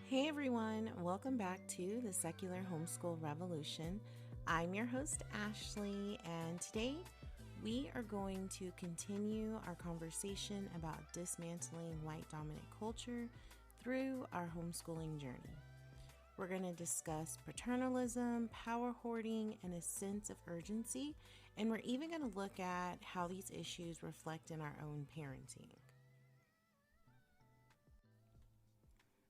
Hey everyone, welcome back to the Secular Homeschool Revolution. I'm your host, Ashley, and today we are going to continue our conversation about dismantling white dominant culture through our homeschooling journey. We're going to discuss paternalism, power hoarding, and a sense of urgency, and we're even going to look at how these issues reflect in our own parenting.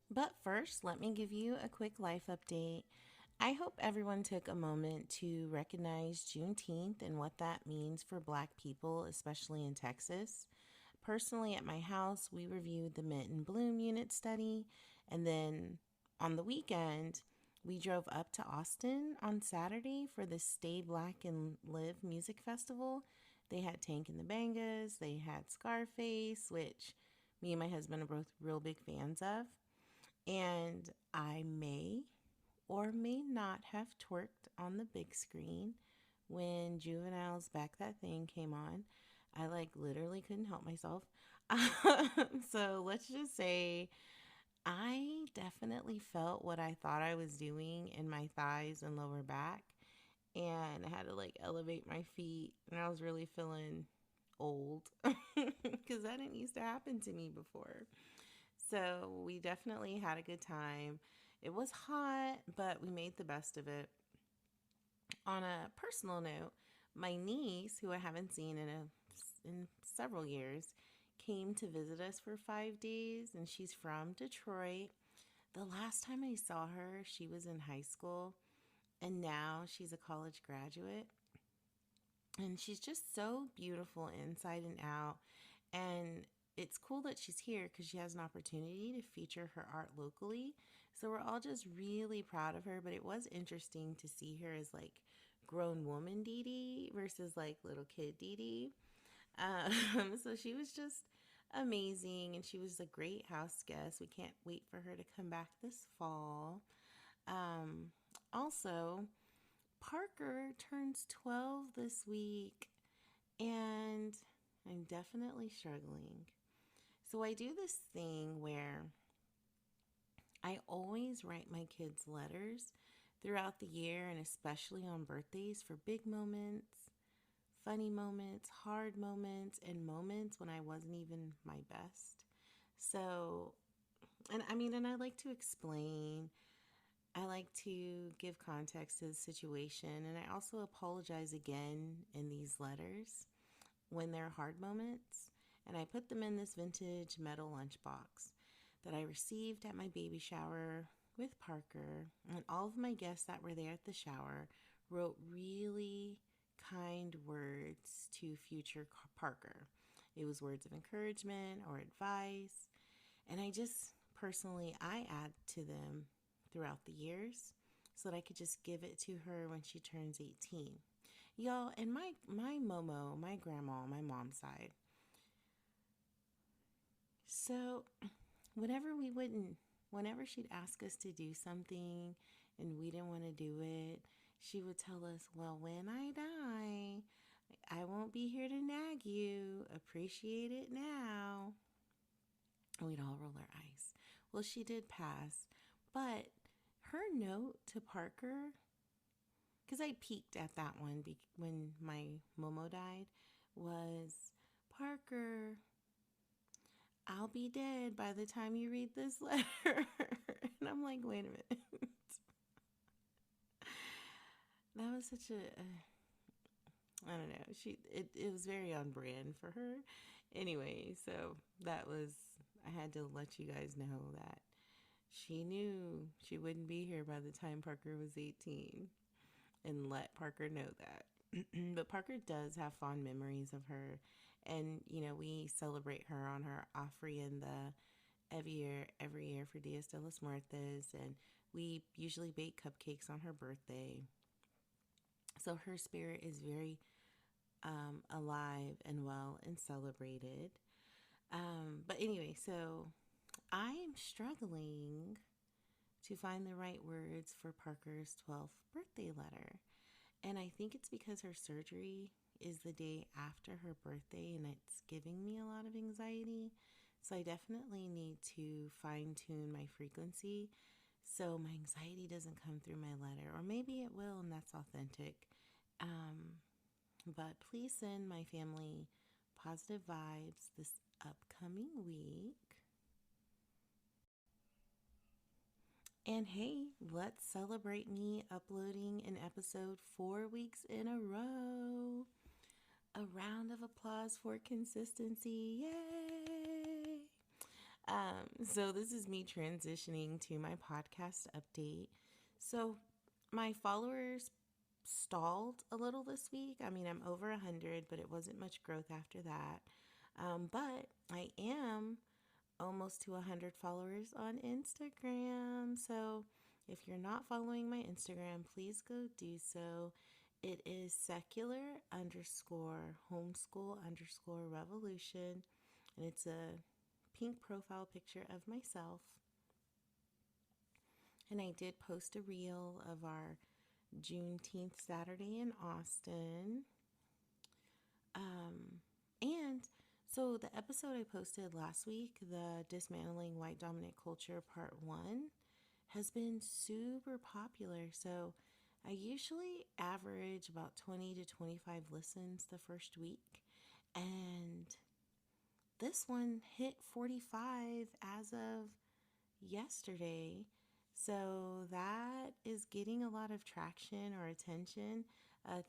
But first, let me give you a quick life update. I hope everyone took a moment to recognize Juneteenth and what that means for Black people, especially in Texas. Personally, at my house, we reviewed the Mint and Bloom unit study, and then on the weekend, we drove up to Austin on Saturday for the Stay Black and Live music festival. They had Tank and the Bangas, they had Scarface, which me and my husband are both real big fans of. And I may or may not have twerked on the big screen when Juvenile's Back That Thing came on. I literally couldn't help myself. So let's just say I definitely felt what I thought I was doing in my thighs and lower back. And I had to elevate my feet. And I was really feeling old because that didn't used to happen to me before. So we definitely had a good time. It was hot, but we made the best of it. On a personal note, my niece, who I haven't seen in several years, came to visit us for 5 days, and she's from Detroit. The last time I saw her, she was in high school, and now she's a college graduate. And she's just so beautiful inside and out. And it's cool that she's here because she has an opportunity to feature her art locally. So we're all just really proud of her. But it was interesting to see her as grown woman Dee Dee versus little kid Dee Dee. So she was just amazing, and she was a great house guest. We can't wait for her to come back this fall. Also, Parker turns 12 this week, and I'm definitely struggling. So I do this thing where I always write my kids letters throughout the year, and especially on birthdays, for big moments, funny moments, hard moments, and moments when I wasn't even my best. So, and I like to explain. I like to give context to the situation, and I also apologize again in these letters when there are hard moments. And I put them in this vintage metal lunchbox that I received at my baby shower with Parker. And all of my guests that were there at the shower wrote really kind words to future Parker. It was words of encouragement or advice. And I just personally, I add to them throughout the years so that I could just give it to her when she turns 18. Y'all, and my Momo, my grandma on my mom's side. So whenever she'd ask us to do something and we didn't want to do it, she would tell us, well, when I die, I won't be here to nag you. Appreciate it now. And we'd all roll our eyes. Well, she did pass, but her note to Parker, because I peeked at that one when my Momo died, was, Parker, I'll be dead by the time you read this letter. And I'm like, wait a minute. That was such I don't know. It was very on brand for her. Anyway, so I had to let you guys know that she knew she wouldn't be here by the time Parker was 18, and let Parker know that. But Parker does have fond memories of her. And, we celebrate her on her ofrenda every year for Dias de los Muertos. And we usually bake cupcakes on her birthday. So her spirit is very alive and well and celebrated. But anyway, so I am struggling to find the right words for Parker's 12th birthday letter. And I think it's because her surgery is the day after her birthday, and it's giving me a lot of anxiety. So I definitely need to fine tune my frequency so my anxiety doesn't come through my letter. Or maybe it will, and that's authentic. Um, but please send my family positive vibes this upcoming week. And hey, let's celebrate me uploading an episode 4 weeks in a row. A round of applause for consistency. Yay! So this is me transitioning to my podcast update. So my followers stalled a little this week. I mean, I'm over 100, but it wasn't much growth after that. But I am almost to 100 followers on Instagram. So if you're not following my Instagram, please go do so. It is secular underscore homeschool underscore revolution. And it's a pink profile picture of myself. And I did post a reel of our Juneteenth Saturday in Austin. And so the episode I posted last week, the Dismantling White Dominant Culture Part 1, has been super popular. So I usually average about 20 to 25 listens the first week. And this one hit 45 as of yesterday. So that is getting a lot of traction or attention.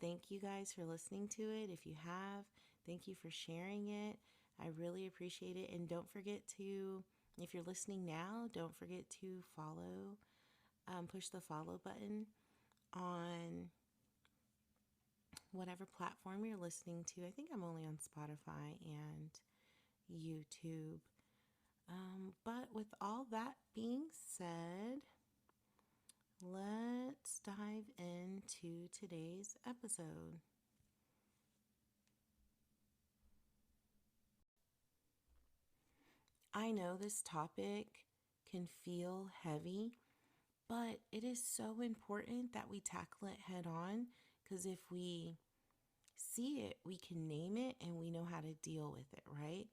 Thank you guys for listening to it. If you have, thank you for sharing it. I really appreciate it. And don't forget to, if you're listening now, don't forget to follow, push the follow button on whatever platform you're listening to. I think I'm only on Spotify and YouTube. But with all that being said, let's dive into today's episode. I know this topic can feel heavy, but it is so important that we tackle it head on, because if we see it, we can name it and we know how to deal with it, right?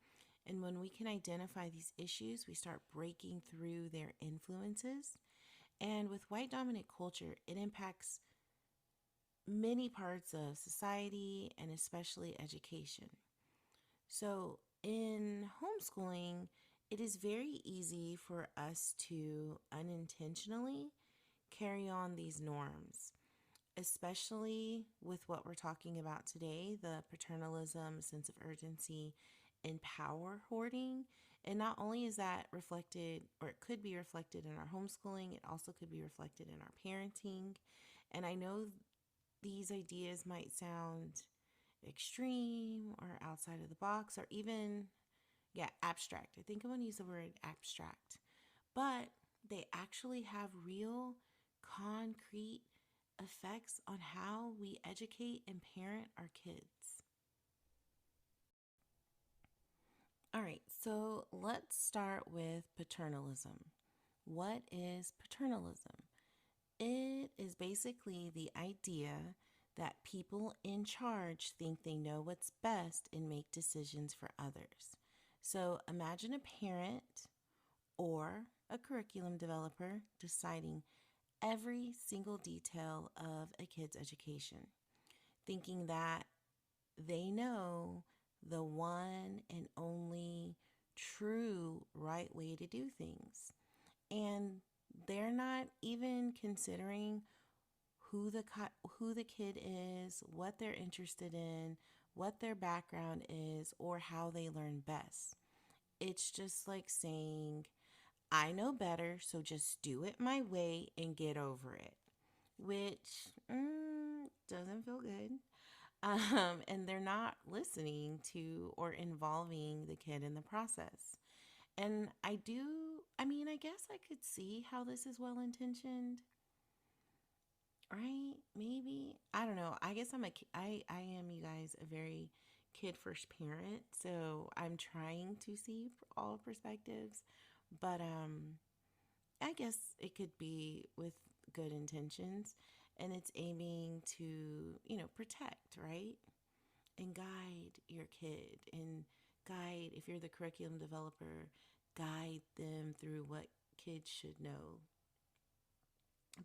And when we can identify these issues, we start breaking through their influences. And with white dominant culture, it impacts many parts of society and especially education. So in homeschooling, it is very easy for us to unintentionally carry on these norms, especially with what we're talking about today, the paternalism, sense of urgency, and power hoarding. And not only is that reflected, or it could be reflected in our homeschooling, it also could be reflected in our parenting. And I know these ideas might sound extreme or outside of the box or even, abstract. I think I want to use the word abstract. But they actually have real, concrete effects on how we educate and parent our kids. All right, so let's start with paternalism. What is paternalism? It is basically the idea that people in charge think they know what's best and make decisions for others. So imagine a parent or a curriculum developer deciding every single detail of a kid's education, thinking that they know the one and only true right way to do things. And they're not even considering who the kid is, what they're interested in, what their background is, or how they learn best. It's just like saying, I know better, so just do it my way and get over it, which doesn't feel good. And they're not listening to or involving the kid in the process. And I guess I could see how this is well intentioned, right? Maybe. I don't know. I guess I am, you guys, a very kid first parent. So I'm trying to see all perspectives. But I guess it could be with good intentions, and it's aiming to, protect, right? And guide your kid and guide, if you're the curriculum developer, guide them through what kids should know.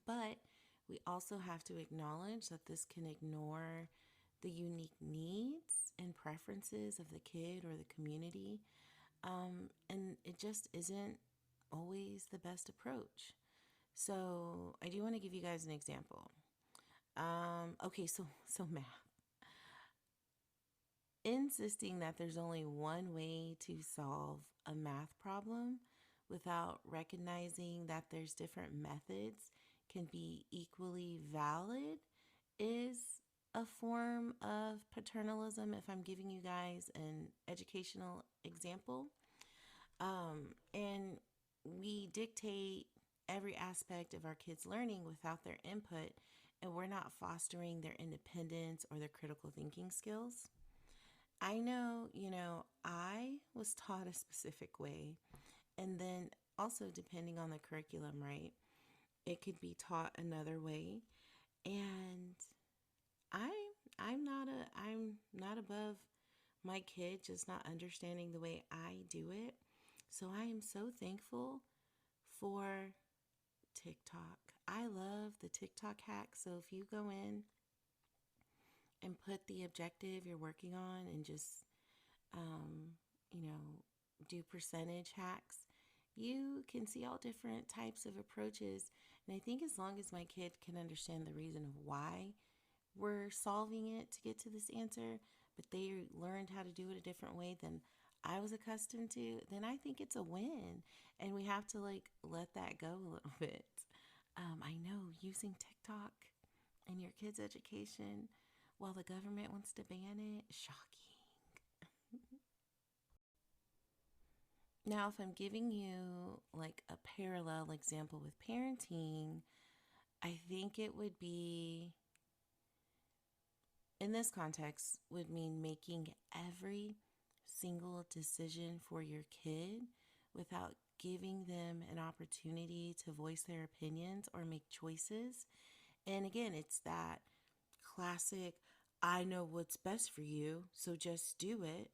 But we also have to acknowledge that this can ignore the unique needs and preferences of the kid or the community. And it just isn't always the best approach. So I do want to give you guys an example. Okay, so math. Insisting that there's only one way to solve a math problem without recognizing that there's different methods can be equally valid is a form of paternalism, if I'm giving you guys an educational example. And we dictate every aspect of our kids' learning without their input, and we're not fostering their independence or their critical thinking skills. I know, I was taught a specific way, and then also depending on the curriculum, right? It could be taught another way, and I I'm not above my kid just not understanding the way I do it. So I am so thankful for TikTok. I love the TikTok hack. So if you go in and put the objective you're working on and just, um, you know, do percentage hacks, you can see all different types of approaches. And I think as long as my kid can understand the reason of why we're solving it to get to this answer, but they learned how to do it a different way than I was accustomed to, then I think it's a win. And we have to let that go a little bit. I know using TikTok in your kids' education while the government wants to ban it, shocking. Now, if I'm giving you like a parallel example with parenting, I think it would be, in this context, would mean making every single decision for your kid without giving them an opportunity to voice their opinions or make choices. And again, it's that classic, I know what's best for you, so just do it.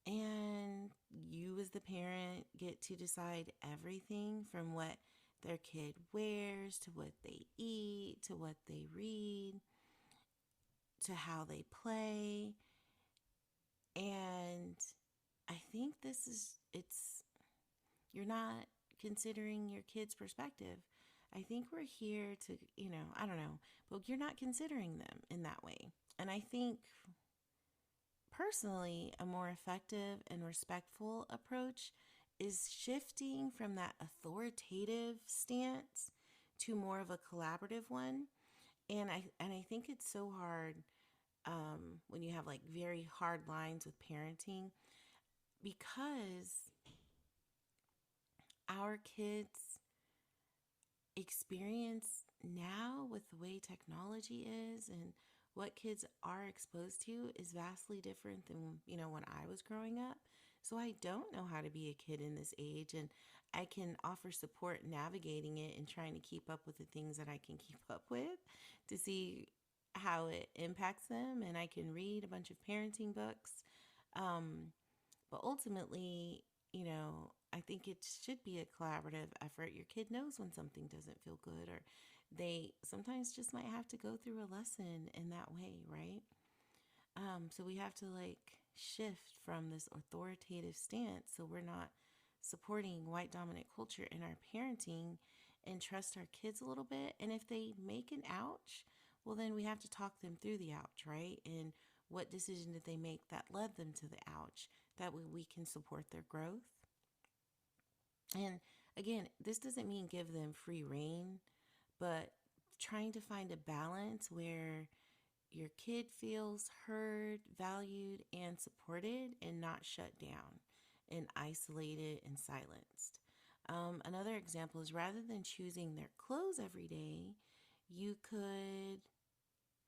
And you, as the parent, get to decide everything from what their kid wears to what they eat to what they read to how they play. And I think you're not considering your kid's perspective. I think we're here to, I don't know, but you're not considering them in that way. And I think personally, a more effective and respectful approach is shifting from that authoritative stance to more of a collaborative one. And I think it's so hard when you have like very hard lines with parenting, because our kids experience now with the way technology is and what kids are exposed to is vastly different than when I was growing up. So I don't know how to be a kid in this age, and I can offer support navigating it and trying to keep up with the things that I can keep up with to see how it impacts them. And I can read a bunch of parenting books. But ultimately, I think it should be a collaborative effort. Your kid knows when something doesn't feel good, or they sometimes just might have to go through a lesson in that way, right? So we have to shift from this authoritative stance so we're not supporting white dominant culture in our parenting, and trust our kids a little bit. And if they make an ouch, well, then we have to talk them through the ouch, right? And what decision did they make that led them to the ouch? That way we can support their growth. And again, this doesn't mean give them free reign, but trying to find a balance where your kid feels heard, valued, and supported, and not shut down and isolated and silenced. Another example is, rather than choosing their clothes every day, you could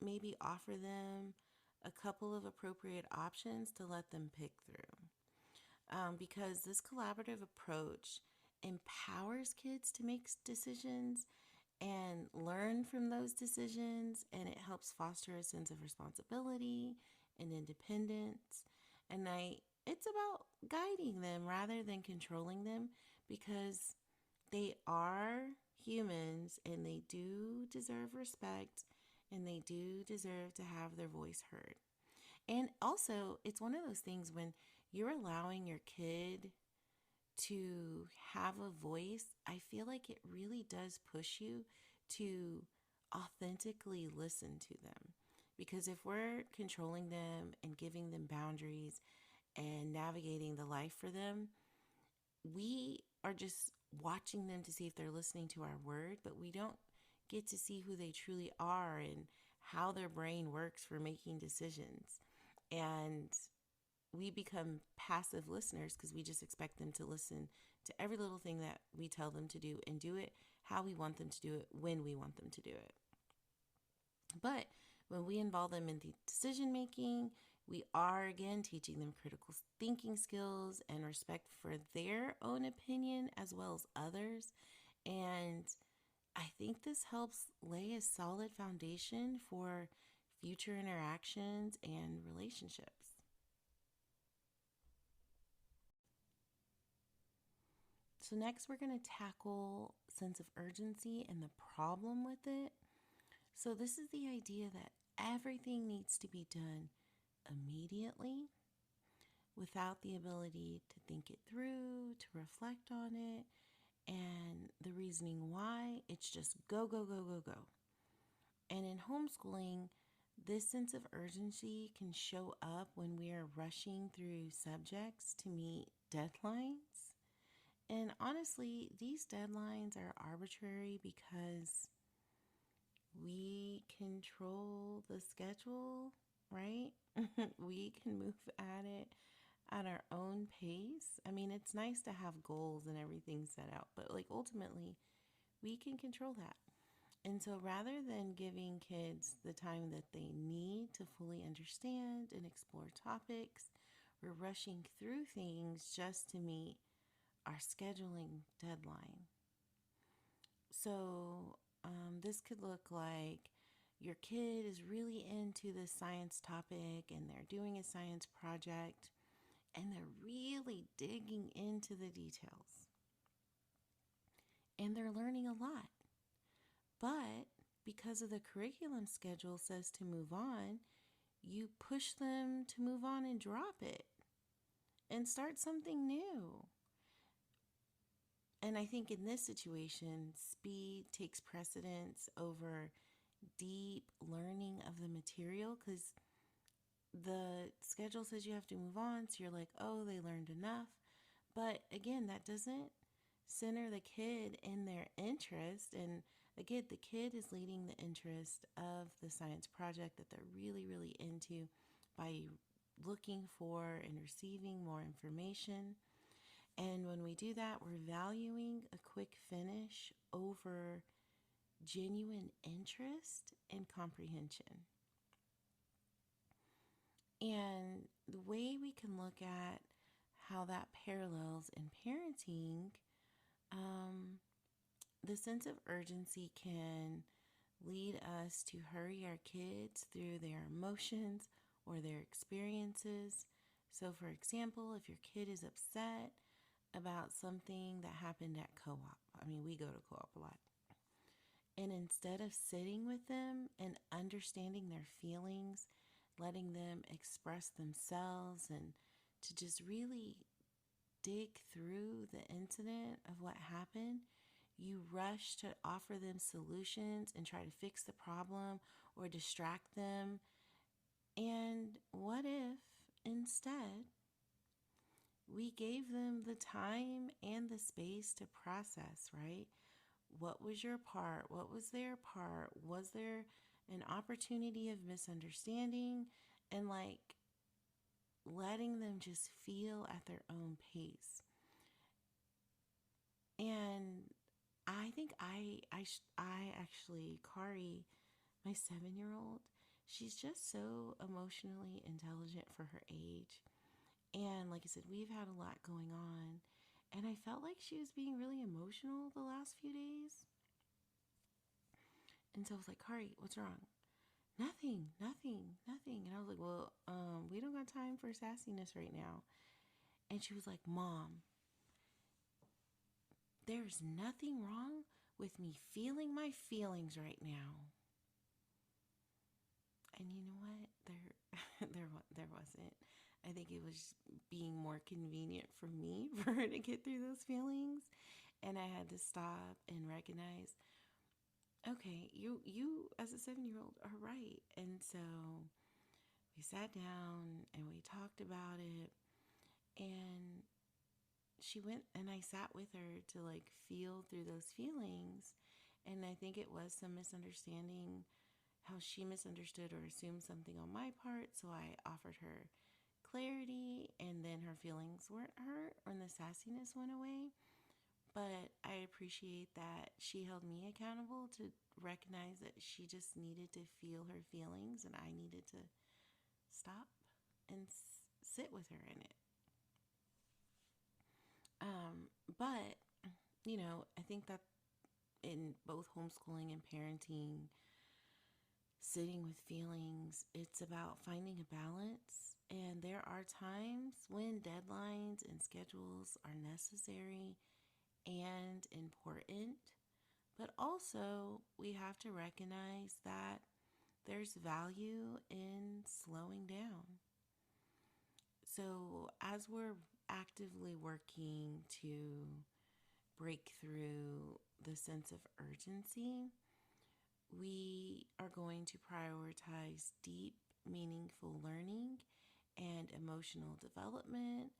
maybe offer them a couple of appropriate options to let them pick through. Because this collaborative approach empowers kids to make decisions and learn from those decisions, and it helps foster a sense of responsibility and independence. And it's about guiding them rather than controlling them, because they are humans and they do deserve respect and they do deserve to have their voice heard. And also, it's one of those things when you're allowing your kid to have a voice, I feel like it really does push you to authentically listen to them. Because if we're controlling them and giving them boundaries and navigating the life for them, we are just watching them to see if they're listening to our word, but we don't get to see who they truly are and how their brain works for making decisions. And we become passive listeners because we just expect them to listen to every little thing that we tell them to do and do it how we want them to do it when we want them to do it. But when we involve them in the decision making, we are again teaching them critical thinking skills and respect for their own opinion as well as others. And I think this helps lay a solid foundation for future interactions and relationships. So next we're going to tackle sense of urgency and the problem with it. So this is the idea that everything needs to be done immediately without the ability to think it through, to reflect on it, and the reasoning why. It's just go, go, go, go, go. And in homeschooling, this sense of urgency can show up when we are rushing through subjects to meet deadlines. And honestly, these deadlines are arbitrary because we control the schedule, right? We can move at it at our own pace. I mean, it's nice to have goals and everything set out, but like ultimately, we can control that. And so rather than giving kids the time that they need to fully understand and explore topics, we're rushing through things just to meet our scheduling deadline. So this could look like your kid is really into this science topic and they're doing a science project and they're really digging into the details and they're learning a lot. But because of the curriculum schedule says to move on, you push them to move on and drop it and start something new. And I think in this situation, speed takes precedence over deep learning of the material, because the schedule says you have to move on. So you're like, oh, they learned enough. But again, that doesn't center the kid in their interest. And again, the kid is leading the interest of the science project that they're really, really into by looking for and receiving more information. And when we do that, we're valuing a quick finish over genuine interest and comprehension. And the way we can look at how that parallels in parenting, the sense of urgency can lead us to hurry our kids through their emotions or their experiences. So, for example, if your kid is upset about something that happened at co-op, I mean, we go to co-op a lot. And instead of sitting with them and understanding their feelings, letting them express themselves and to just really dig through the incident of what happened, you rush to offer them solutions and try to fix the problem or distract them. And what if instead we gave them the time and the space to process, right? What was your part? What was their part? Was there an opportunity of misunderstanding? And like letting them just feel at their own pace. And I think I actually, Kari, my 7-year-old, she's just so emotionally intelligent for her age. And like I said, we've had a lot going on. And I felt like she was being really emotional the last few days. And so I was like, Kari, what's wrong? Nothing, nothing, nothing. And I was like, well, we don't got time for sassiness right now. And she was like, Mom, there's nothing wrong with me feeling my feelings right now. And you know what? There wasn't. I think it was being more convenient for me for her to get through those feelings, and I had to stop and recognize, okay, you as a 7-year old are right. And so we sat down and we talked about it, and she went and I sat with her to like feel through those feelings, and I think it was some misunderstanding how she misunderstood or assumed something on my part. So I offered her clarity, and then her feelings weren't hurt and the sassiness went away. But I appreciate that she held me accountable to recognize that she just needed to feel her feelings, and I needed to stop and sit with her in it. But, I think that in both homeschooling and parenting, sitting with feelings, it's about finding a balance. And there are times when deadlines and schedules are necessary and important, but also we have to recognize that there's value in slowing down. So, as we're actively working to break through the sense of urgency, we are going to prioritize deep, meaningful learning and emotional development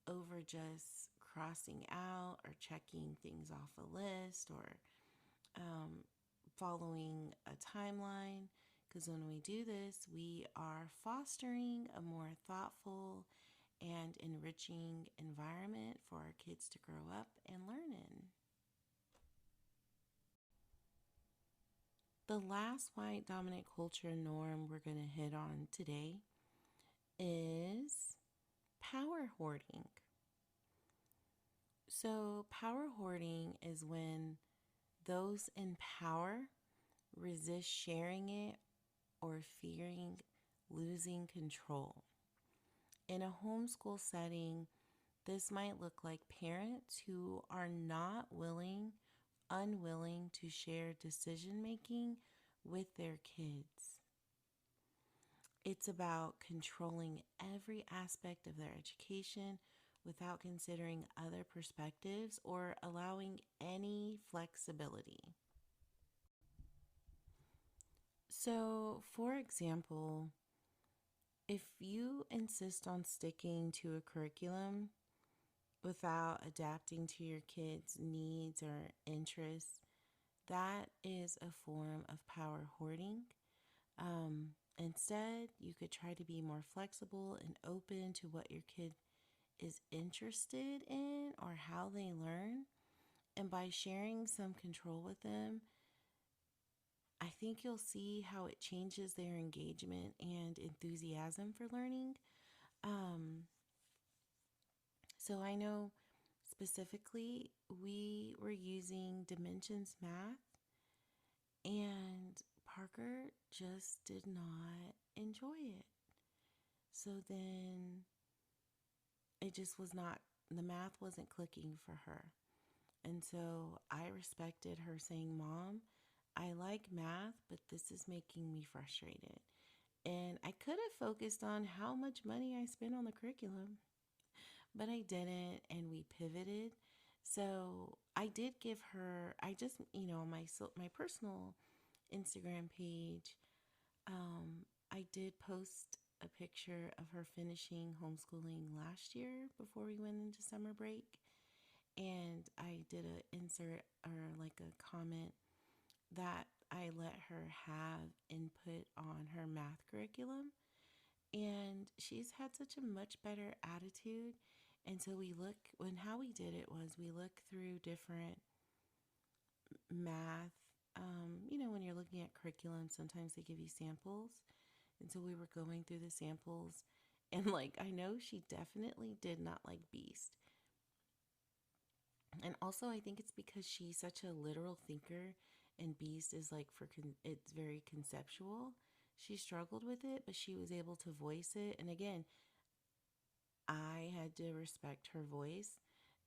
over just crossing out or checking things off a list or following a timeline. Because when we do this, we are fostering a more thoughtful and enriching environment for our kids to grow up and learn in. The last white dominant culture norm we're going to hit on today is power hoarding. So, power hoarding is when those in power resist sharing it or fearing losing control. In a homeschool setting, this might look like parents who are not unwilling to share decision making with their kids. It's about controlling every aspect of their education without considering other perspectives or allowing any flexibility. So, for example, if you insist on sticking to a curriculum without adapting to your kids' needs or interests, that is a form of power hoarding. Instead, you could try to be more flexible and open to what your kid is interested in or how they learn. And by sharing some control with them, I think you'll see how it changes their engagement and enthusiasm for learning. Um, so I know specifically we were using dimensions math, and Parker just did not enjoy it. So then it just was not, the math wasn't clicking for her. And so I respected her saying, Mom, I like math, but this is making me frustrated. And I could have focused on how much money I spent on the curriculum, but I didn't, and we pivoted. So I did give her, I just, on my personal Instagram page, I did post a picture of her finishing homeschooling last year before we went into summer break. And I did an insert or like a comment that I let her have input on her math curriculum. And she's had such a much better attitude. And so how we did it was we looked through different math. When you're looking at curriculum, sometimes they give you samples. And so we were going through the samples. And I know she definitely did not like Beast. And also, I think it's because she's such a literal thinker, and Beast is it's very conceptual. She struggled with it, but she was able to voice it. And again, I had to respect her voice.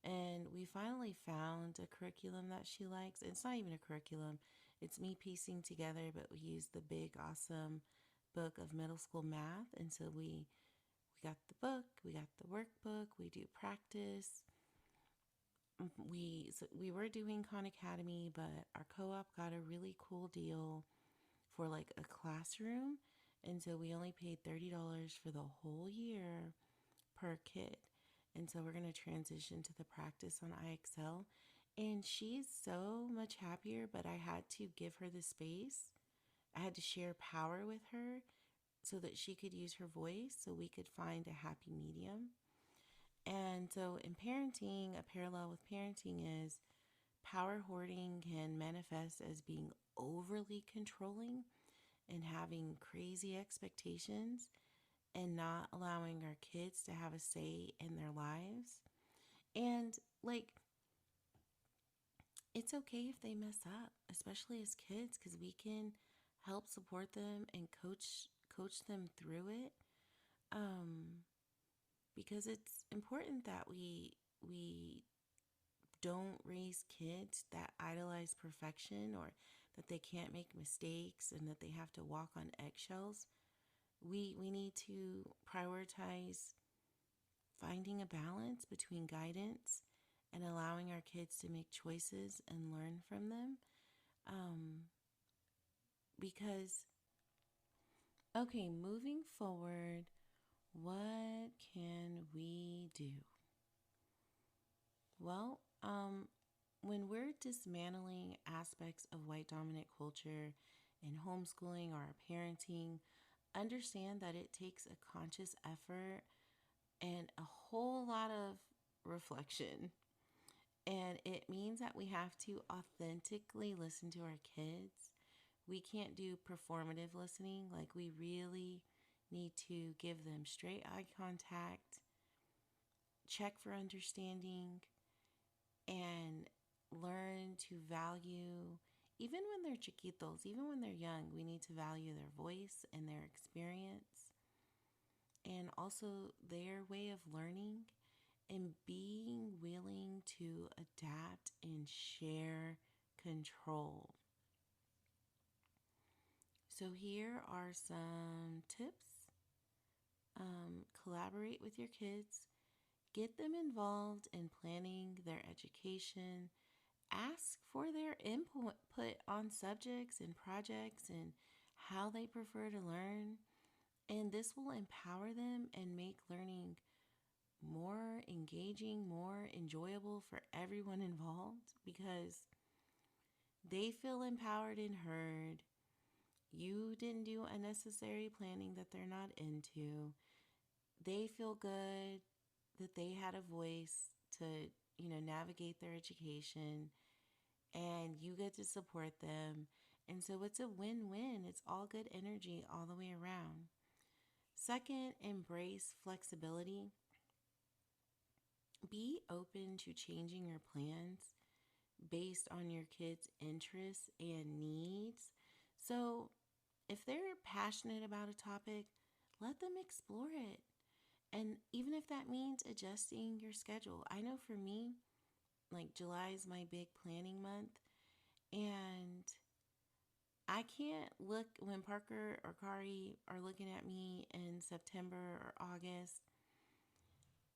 And we finally found a curriculum that she likes. It's not even a curriculum, it's me piecing together, but we use the big, awesome book of middle school math. And so we got the book, we got the workbook, we do practice. We were doing Khan Academy, but our co-op got a really cool deal for like a classroom, and so we only paid $30 for the whole year per kid. And so we're going to transition to the practice on IXL, and she's so much happier, but I had to give her the space. I had to share power with her so that she could use her voice so we could find a happy medium. And so in parenting, a parallel with parenting is power hoarding can manifest as being overly controlling and having crazy expectations and not allowing our kids to have a say in their lives. And like, it's okay if they mess up, especially as kids, because we can help support them and coach them through it. Um, because it's important that we don't raise kids that idolize perfection or that they can't make mistakes and that they have to walk on eggshells. We need to prioritize finding a balance between guidance and allowing our kids to make choices and learn from them. Um, because, okay, moving forward, what can we do? Well, when we're dismantling aspects of white dominant culture in homeschooling or parenting, understand that it takes a conscious effort and a whole lot of reflection. And it means that we have to authentically listen to our kids. We can't do performative listening. Like, we really need to give them straight eye contact, check for understanding, and learn to value, even when they're chiquitos, even when they're young, we need to value their voice and their experience and also their way of learning and being willing to adapt and share control. So, here are some tips. Collaborate with your kids, get them involved in planning their education, ask for their input on subjects and projects and how they prefer to learn. And this will empower them and make learning more engaging, more enjoyable for everyone involved because they feel empowered and heard. You didn't do unnecessary planning that they're not into. They feel good that they had a voice to, navigate their education, and you get to support them. And so it's a win-win. It's all good energy all the way around. Second, embrace flexibility. Be open to changing your plans based on your kids' interests and needs. So, if they're passionate about a topic, let them explore it. And even if that means adjusting your schedule. I know for me, like, July is my big planning month, and I can't look when Parker or Kari are looking at me in September or August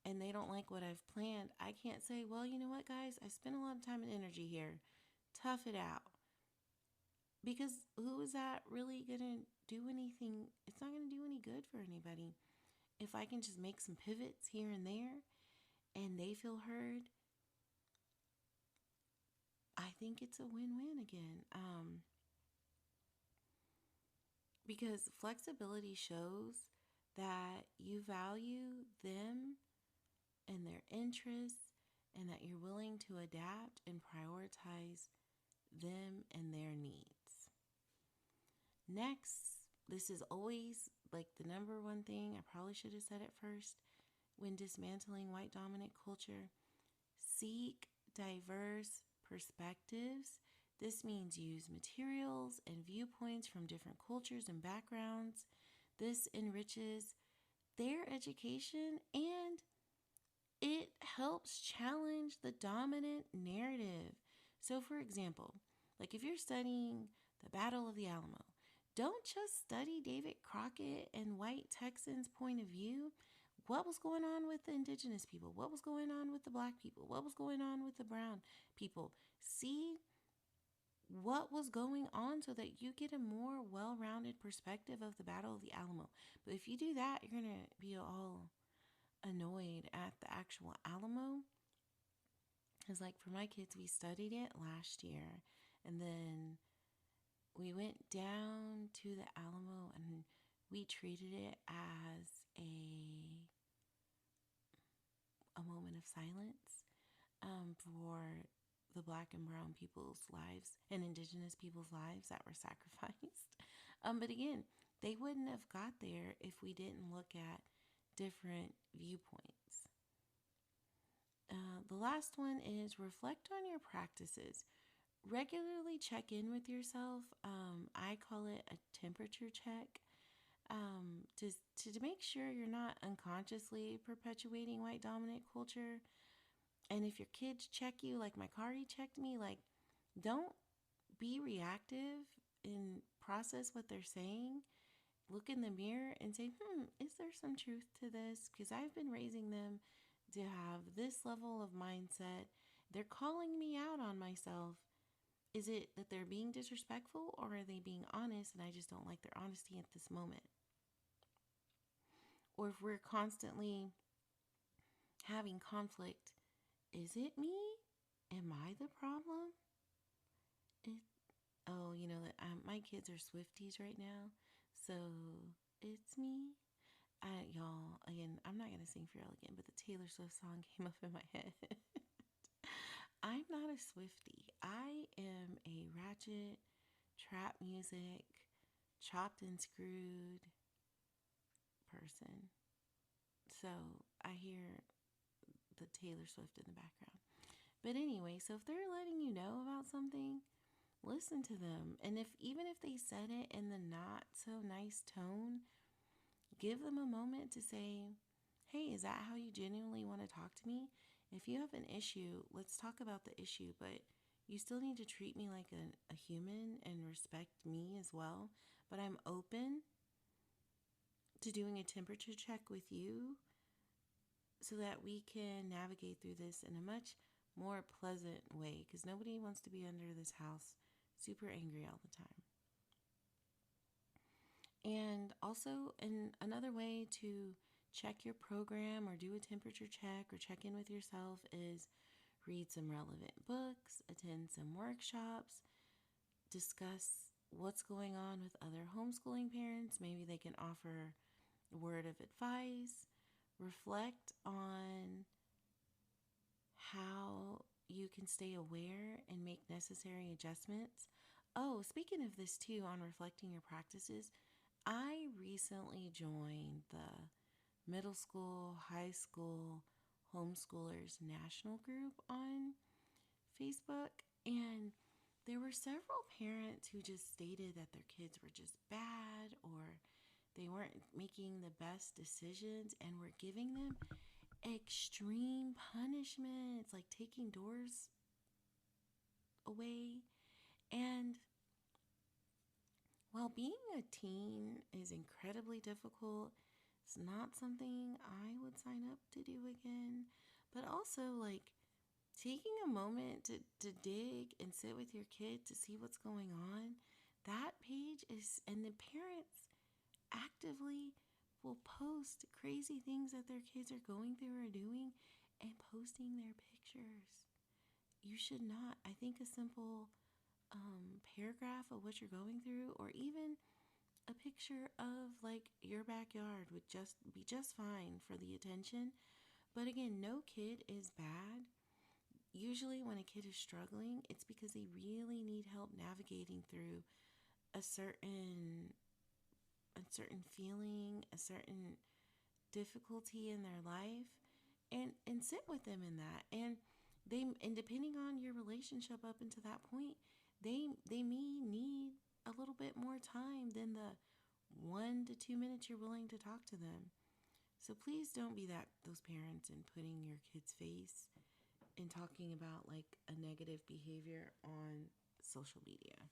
and they don't like what I've planned. I can't say, well, you know what, guys, I spent a lot of time and energy here. Tough it out. Because who is that really going to do anything? It's not going to do any good for anybody. If I can just make some pivots here and there and they feel heard, I think it's a win-win again. Because flexibility shows that you value them and their interests and that you're willing to adapt and prioritize them and their needs. Next, this is always like the number one thing. I probably should have said it first. When dismantling white dominant culture, seek diverse perspectives This means use materials and viewpoints from different cultures and backgrounds. This enriches their education and it helps challenge the dominant narrative. So, for example, like if you're studying the Battle of the Alamo, don't just study David Crockett and white Texans' point of view. What was going on with the indigenous people? What was going on with the black people? What was going on with the brown people? See what was going on so that you get a more well rounded perspective of the Battle of the Alamo. But if you do that, you're going to be all annoyed at the actual Alamo. Because, like, for my kids, we studied it last year, and then we went down to the Alamo and we treated it as a moment of silence for the black and brown people's lives and indigenous people's lives that were sacrificed. But again, they wouldn't have got there if we didn't look at different viewpoints. The last one is reflect on your practices. Regularly check in with yourself. I call it a temperature check. To make sure you're not unconsciously perpetuating white dominant culture. And if your kids check you, like my Kari checked me, like don't be reactive and process what they're saying. Look in the mirror and say, is there some truth to this? Because I've been raising them to have this level of mindset. They're calling me out on myself. Is it that they're being disrespectful or are they being honest and I just don't like their honesty at this moment? Or if we're constantly having conflict, is it me? Am I the problem? My kids are Swifties right now, so it's me. Y'all, again, I'm not going to sing for y'all again, but the Taylor Swift song came up in my head. I'm not a Swiftie. I am a ratchet, trap music, chopped and screwed person. So I hear the Taylor Swift in the background. But anyway, so if they're letting you know about something, listen to them. And even if they said it in the not so nice tone, give them a moment to say, hey, is that how you genuinely want to talk to me? If you have an issue, let's talk about the issue, but you still need to treat me like a human and respect me as well. But I'm open to doing a temperature check with you so that we can navigate through this in a much more pleasant way, because nobody wants to be under this house super angry all the time. And also, another way to check your program or do a temperature check or check in with yourself is read some relevant books, attend some workshops, discuss what's going on with other homeschooling parents. Maybe they can offer a word of advice. Reflect on how you can stay aware and make necessary adjustments. Oh, speaking of this too, on reflecting your practices, I recently joined the middle school, high school homeschoolers national group on Facebook, and there were several parents who just stated that their kids were just bad or they weren't making the best decisions and were giving them extreme punishments, like taking doors away. And while being a teen is incredibly difficult, it's not something I would sign up to do again. But also, like, taking a moment to dig and sit with your kid to see what's going on, that page is, and the parents actively will post crazy things that their kids are going through or doing and posting their pictures. You should not. I think a simple paragraph of what you're going through, or even a picture of like your backyard would just be just fine for the attention. But again, no kid is bad. Usually when a kid is struggling, it's because they really need help navigating through a certain feeling, a certain difficulty in their life, and sit with them in that. And depending on your relationship up until that point, they may need a little bit more time than the 1 to 2 minutes you're willing to talk to them. So please don't be those parents and putting your kid's face and talking about like a negative behavior on social media.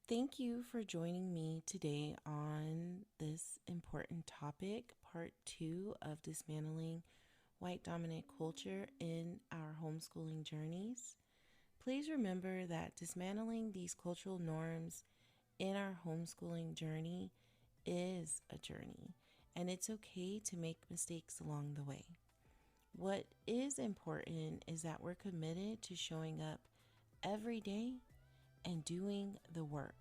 Thank you for joining me today on this important topic, part 2 of dismantling white dominant culture in our homeschooling journeys. Please remember that dismantling these cultural norms in our homeschooling journey is a journey, and it's okay to make mistakes along the way. What is important is that we're committed to showing up every day and doing the work.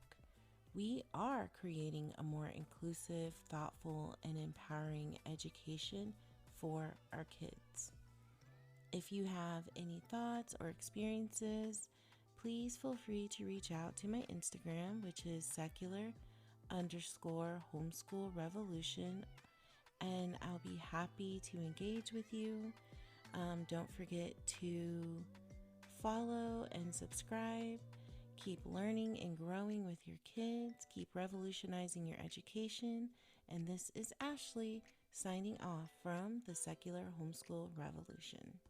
We are creating a more inclusive, thoughtful, and empowering education for our kids. If you have any thoughts or experiences, please feel free to reach out to my Instagram, which is secular_homeschool revolution, and I'll be happy to engage with you. Don't forget to follow and subscribe. Keep learning and growing with your kids. Keep revolutionizing your education. And this is Ashley signing off from the Secular Homeschool Revolution.